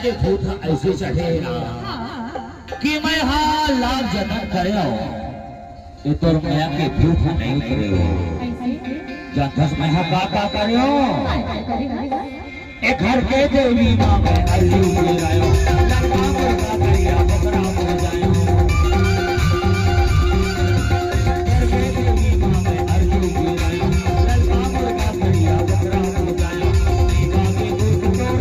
के भूत ऐसे चढ़ेगा कि मैं हाँ लाभ जतन करे ये तो माया के भूत नहीं करे जतस मैं हाँ का करे एक घर के देवी माँ में अल्लू ले आयो लड़का मुर्गा करिया बकरा हो जायो घर के देवी माँ में अल्लू ले आयो लड़का मुर्गा करिया बकरा हो जायो नहीं भागे भूत चोर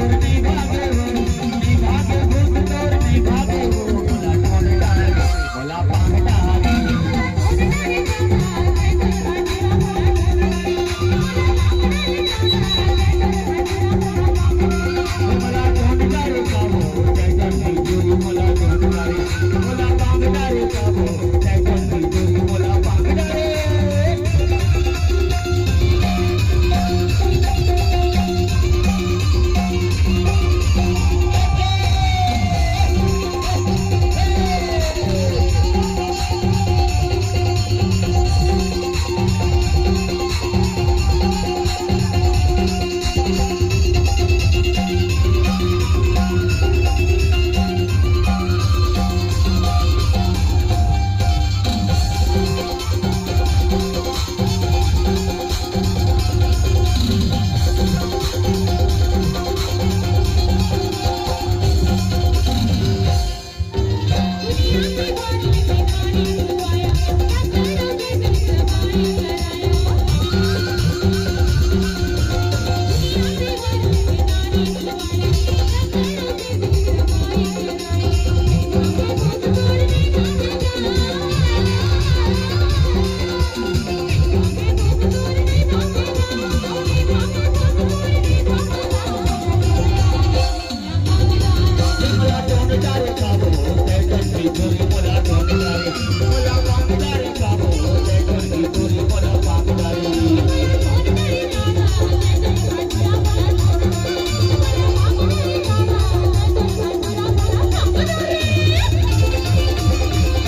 नहीं भागे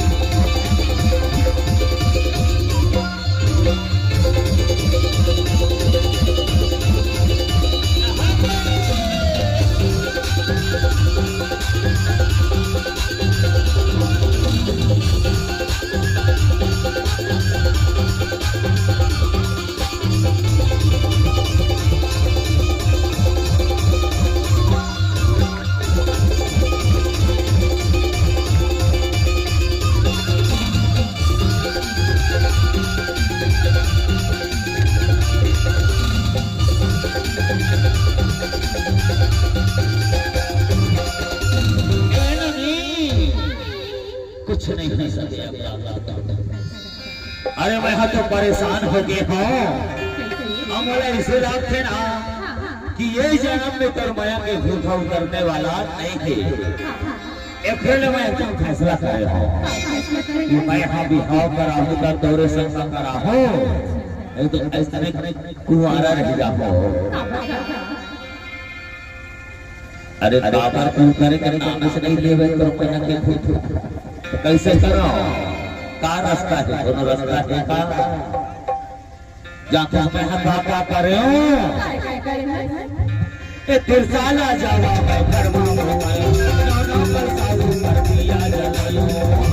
अरे मैं तो परेशान हो गए हो हम बोले इसे रखे ना कि ये जन्म में तो माया के भूत करने वाला नहीं थे अप्रैल में एकदम फैसला करे हो कि मैं यहाँ बिहाव करा हूँ तो तोरे संग करा हो एकदम ऐसा कुंवारा रह जा हो अरे बाबा तू करे करे काम से नहीं लेवे तो माया के भूत कैसे करो का रास्ता है दोनों रास्ता है का जाके हमें हत्या करे ए तिरसाला जावा मैं घर में कर दिया जलायो